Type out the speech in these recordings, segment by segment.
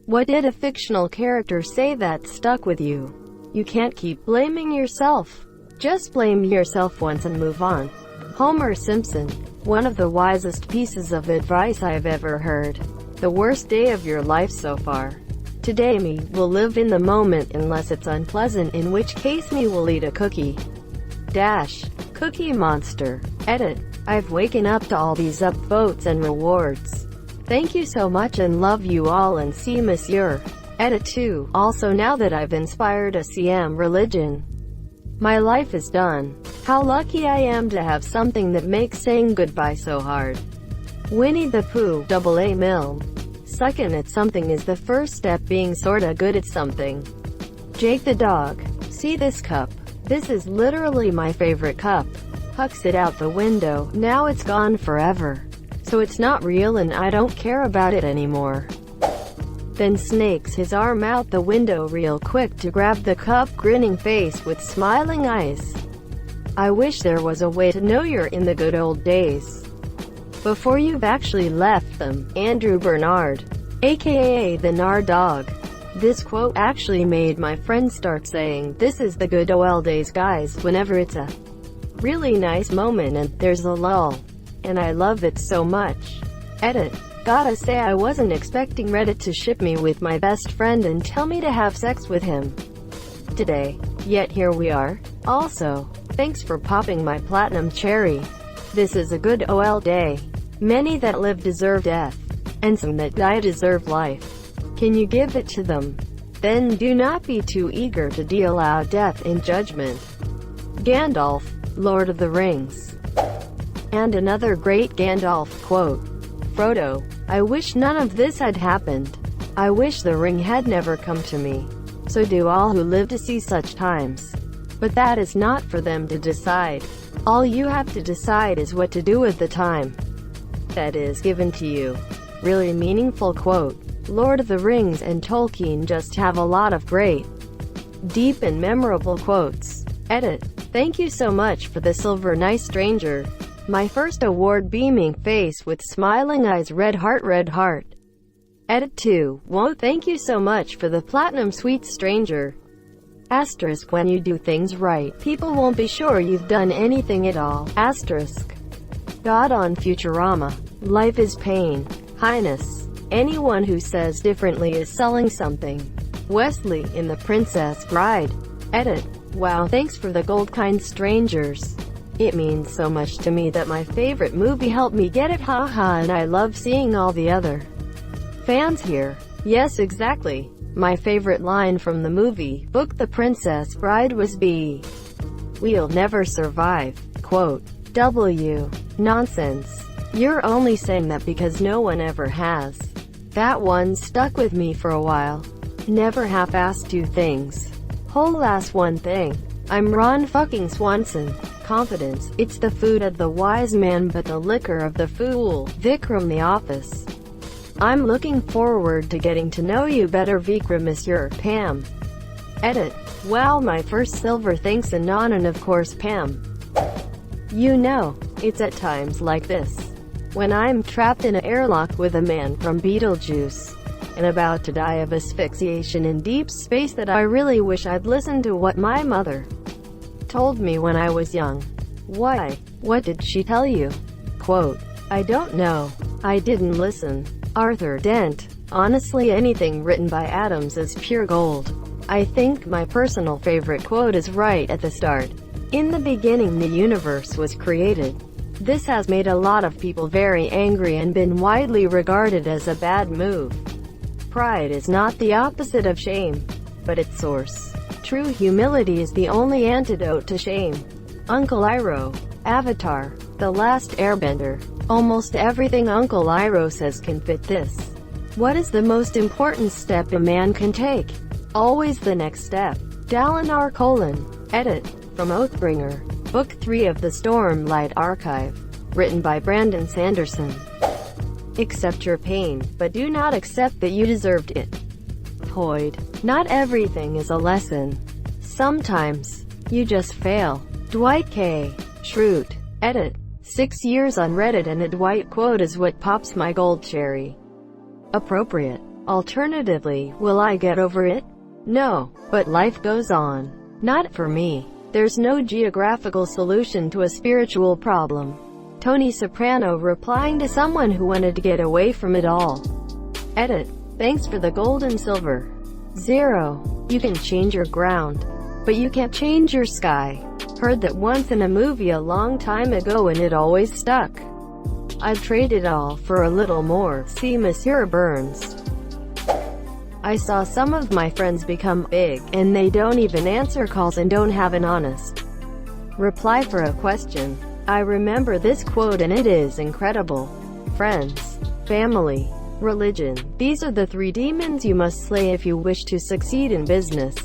What did a fictional character say that stuck with you? You can't keep blaming yourself. Just blame yourself once and move on. Homer Simpson. One of the wisest pieces of advice I've ever heard. The worst day of your life so far. Today me will live in the moment unless it's unpleasant, in which case me will eat a cookie. Cookie Monster. Edit. I've waken up to all these upvotes and rewards. Thank you so much and love you all, and see monsieur. Edit 2. Also, now that I've inspired a CM religion, my life is done. How lucky I am to have something that makes saying goodbye so hard. Winnie the Pooh. AA Mill. Sucking at something is the first step being sorta good at something. Jake the dog. See this cup? This is literally my favorite cup. Hucks it out the window. Now it's gone forever. So it's not real and I don't care about it anymore. Then snakes his arm out the window real quick to grab the cup, grinning face with smiling eyes. I wish there was a way to know you're in the good old days before you've actually left them. Andrew Bernard, aka the Nard Dog. This quote actually made my friends start saying, "This is the good old days, guys," whenever it's a really nice moment and there's a lull. And I love it so much. Edit. Gotta say, I wasn't expecting Reddit to ship me with my best friend and tell me to have sex with him today. Yet here we are. Also, thanks for popping my platinum cherry. This is a good OL day. Many that live deserve death, and some that die deserve life. Can you give it to them? Then do not be too eager to deal out death in judgment. Gandalf, Lord of the Rings. And another great Gandalf quote. Frodo, I wish none of this had happened. I wish the ring had never come to me. So do all who live to see such times. But that is not for them to decide. All you have to decide is what to do with the time that is given to you. Really meaningful quote. Lord of the Rings and Tolkien just have a lot of great, deep and memorable quotes. Edit. Thank you so much for the silver nice stranger. My first award, beaming face with smiling eyes, red heart, red heart. Edit 2. Whoa, thank you so much for the platinum sweet stranger. Asterisk. When you do things right, people won't be sure you've done anything at all. Asterisk. God on Futurama. Life is pain. Highness. Anyone who says differently is selling something. Wesley in The Princess Bride. Edit. Wow, thanks for the gold, kind strangers. It means so much to me that my favorite movie helped me get it, haha, and I love seeing all the other fans here. Yes, exactly. My favorite line from the movie book The Princess Bride was "We'll never survive." Quote. W. Nonsense. You're only saying that because no one ever has. That one stuck with me for a while. Never half-ass two things. Whole ass one thing. I'm Ron fucking Swanson. Confidence, it's the food of the wise man but the liquor of the fool. Vikram The Office. I'm looking forward to getting to know you better, Vikram, Monsieur Pam. Edit. Wow, my first silver, thanks Anon, and of course Pam. You know, it's at times like this, when I'm trapped in an airlock with a man from Beetlejuice, and about to die of asphyxiation in deep space, that I really wish I'd listened to what my mother told me when I was young. Why? What did she tell you? Quote. I don't know. I didn't listen. Arthur Dent. Honestly, anything written by Adams is pure gold. I think my personal favorite quote is right at the start. In the beginning the universe was created. This has made a lot of people very angry and been widely regarded as a bad move. Pride is not the opposite of shame, but its source. True humility is the only antidote to shame. Uncle Iroh. Avatar. The Last Airbender. Almost everything Uncle Iroh says can fit this. What is the most important step a man can take? Always the next step. Dalinar : Edit. From Oathbringer. Book 3 of the Stormlight Archive. Written by Brandon Sanderson. Accept your pain, but do not accept that you deserved it. Hoyd. Not everything is a lesson. Sometimes, you just fail. Dwight K. Schrute. Edit. 6 years on Reddit and a Dwight quote is what pops my gold cherry. Appropriate. Alternatively, will I get over it? No, but life goes on. Not for me. There's no geographical solution to a spiritual problem. Tony Soprano replying to someone who wanted to get away from it all. Edit. Thanks for the gold and silver. 0. You can change your ground, but you can't change your sky. Heard that once in a movie a long time ago and it always stuck. I'd trade it all for a little more. See Monsieur Burns. I saw some of my friends become big, and they don't even answer calls and don't have an honest reply for a question. I remember this quote and it is incredible. Friends, family, religion. These are the 3 demons you must slay if you wish to succeed in business.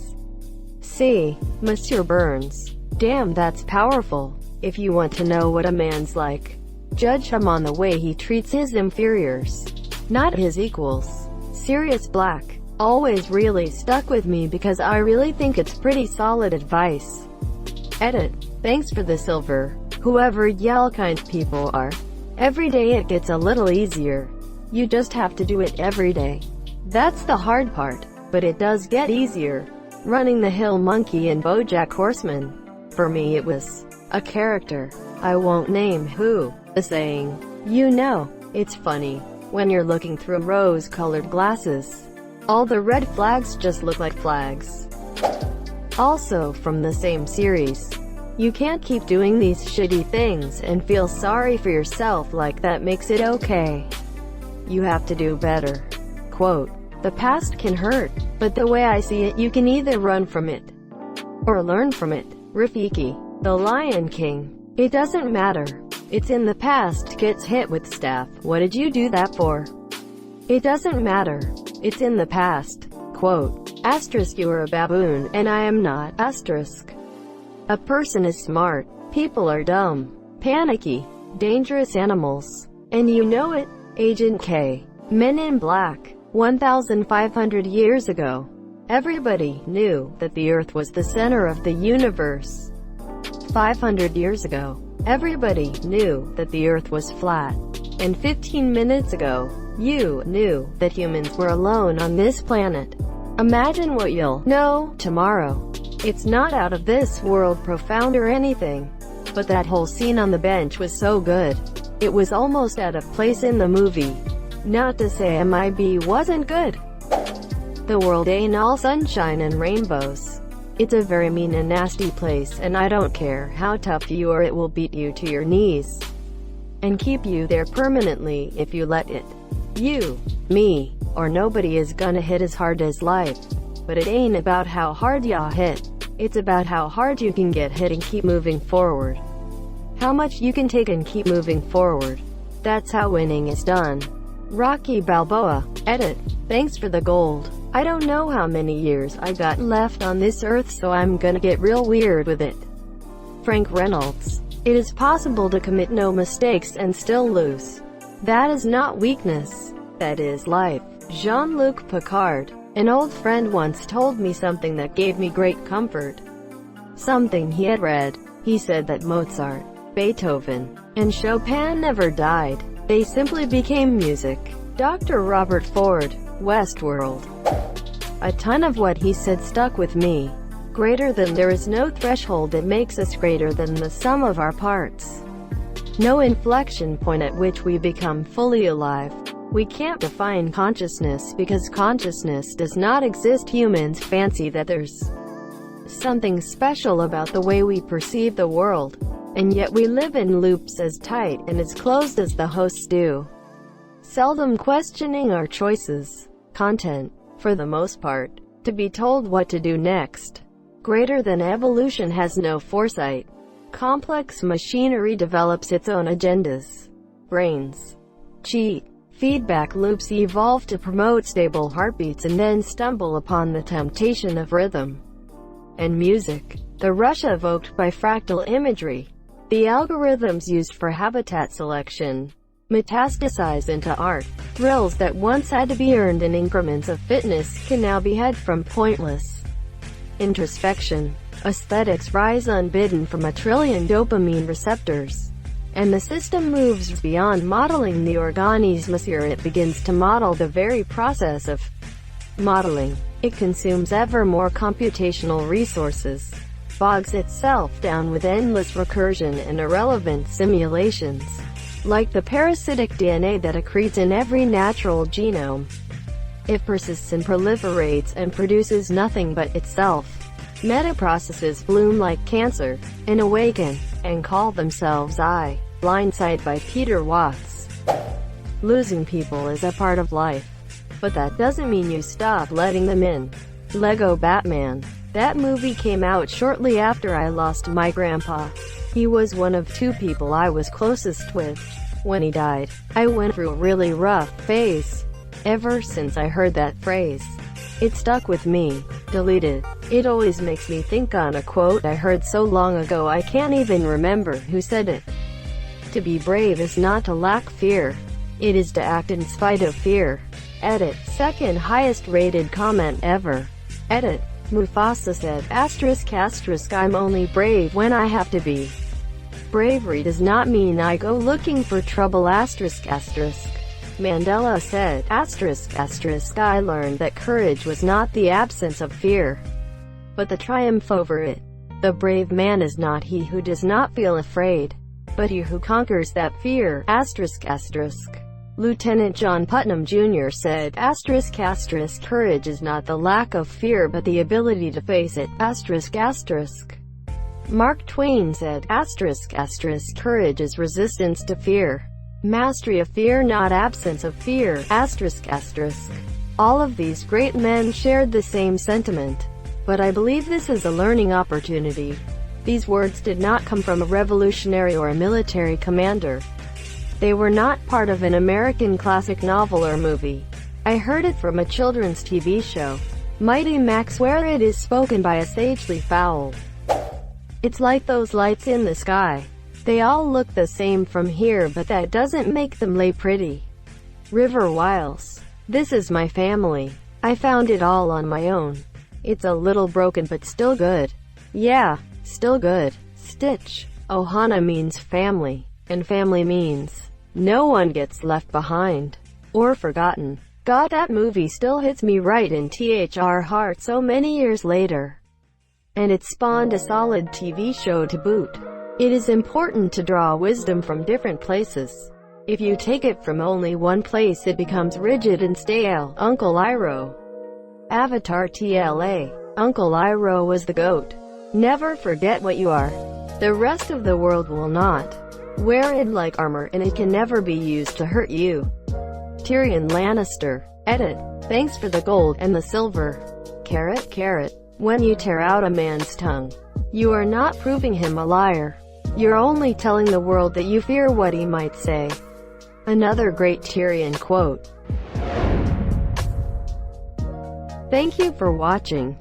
See Monsieur Burns. Damn, that's powerful. If you want to know what a man's like, judge him on the way he treats his inferiors, not his equals. Sirius Black. Always really stuck with me because I really think it's pretty solid advice. Edit. Thanks for the silver. Whoever y'all kind people are. Every day it gets a little easier. You just have to do it every day. That's the hard part, but it does get easier. Running the Hill Monkey and BoJack Horseman. For me it was a character. I won't name who. The saying, you know, it's funny when you're looking through rose-colored glasses. All the red flags just look like flags. Also from the same series. You can't keep doing these shitty things and feel sorry for yourself like that makes it okay. You have to do better. Quote, the past can hurt, but the way I see it, you can either run from it or learn from it. Rafiki, The Lion King. It doesn't matter. It's in the past. Gets hit with staff. What did you do that for? It doesn't matter. It's in the past. Quote, asterisk, you are a baboon, and I am not. Asterisk. A person is smart. People are dumb, panicky, dangerous animals. And you know it. Agent K. Men in Black. 1,500 years ago. Everybody knew that the Earth was the center of the universe. 500 years ago. Everybody knew that the Earth was flat. And 15 minutes ago, you knew that humans were alone on this planet. Imagine what you'll know tomorrow. It's not out of this world profound or anything. But that whole scene on the bench was so good. It was almost out of place in the movie. Not to say MIB wasn't good. The world ain't all sunshine and rainbows. It's a very mean and nasty place, and I don't care how tough you are, it will beat you to your knees and keep you there permanently if you let it. You, me, or nobody is gonna hit as hard as life. But it ain't about how hard ya hit. It's about how hard you can get hit and keep moving forward. How much you can take and keep moving forward. That's how winning is done. Rocky Balboa. Edit. Thanks for the gold. I don't know how many years I got left on this earth, so I'm gonna get real weird with it. Frank Reynolds. It is possible to commit no mistakes and still lose. That is not weakness. That is life. Jean-Luc Picard. An old friend once told me something that gave me great comfort. Something he had read. He said that Mozart, Beethoven, and Chopin never died. They simply became music. Dr. Robert Ford, Westworld. A ton of what he said stuck with me. Greater than. There is no threshold that makes us greater than the sum of our parts. No inflection point at which we become fully alive. We can't define consciousness because consciousness does not exist. Humans fancy that there's something special about the way we perceive the world. And yet we live in loops as tight and as closed as the hosts do. Seldom questioning our choices. Content, for the most part, to be told what to do next. Greater than evolution has no foresight. Complex machinery develops its own agendas. Brains cheat. Feedback loops evolve to promote stable heartbeats and then stumble upon the temptation of rhythm and music. The rush evoked by fractal imagery. The algorithms used for habitat selection metastasize into art. Thrills that once had to be earned in increments of fitness can now be had from pointless introspection. Aesthetics rise unbidden from a trillion dopamine receptors. And the system moves beyond modeling the organismus here. It begins to model the very process of modeling. It consumes ever more computational resources, bogs itself down with endless recursion and irrelevant simulations, like the parasitic DNA that accretes in every natural genome. It persists and proliferates and produces nothing but itself. Metaprocesses bloom like cancer, and awaken, and call themselves I. Blindside by Peter Watts. Losing people is a part of life, but that doesn't mean you stop letting them in. Lego Batman. That movie came out shortly after I lost my grandpa. He was one of 2 people I was closest with. When he died, I went through a really rough phase. Ever since I heard that phrase, it stuck with me. Deleted. It always makes me think on a quote I heard so long ago I can't even remember who said it. To be brave is not to lack fear. It is to act in spite of fear. Edit. Second highest rated comment ever. Edit. Mufasa said, ***, I'm only brave when I have to be. Bravery does not mean I go looking for trouble ***. Mandela ***, I learned that courage was not the absence of fear, but the triumph over it. The brave man is not he who does not feel afraid, but he who conquers that fear ***. Lieutenant John Putnam Jr. said, ***, courage is not the lack of fear but the ability to face it ***. Mark Twain said, ***, courage is resistance to fear. Mastery of fear, not absence of fear ***. All of these great men shared the same sentiment, but I believe this is a learning opportunity. These words did not come from a revolutionary or a military commander. They were not part of an American classic novel or movie. I heard it from a children's TV show, Mighty Max, where it is spoken by a sagely fowl. It's like those lights in the sky. They all look the same from here, but that doesn't make them lay pretty. River Wiles. This is my family. I found it all on my own. It's a little broken but still good. Yeah, still good. Stitch. Ohana means family, and family means no one gets left behind or forgotten. God, that movie still hits me right in THR heart so many years later. And it spawned a solid TV show to boot. It is important to draw wisdom from different places. If you take it from only one place it becomes rigid and stale. Uncle Iroh. Avatar TLA. Uncle Iroh was the GOAT. Never forget what you are. The rest of the world will not. Wear it like armor and it can never be used to hurt you. Tyrion Lannister. Edit. Thanks for the gold and the silver. Carrot. When you tear out a man's tongue, you are not proving him a liar. You're only telling the world that you fear what he might say. Another great Tyrion quote. Thank you for watching.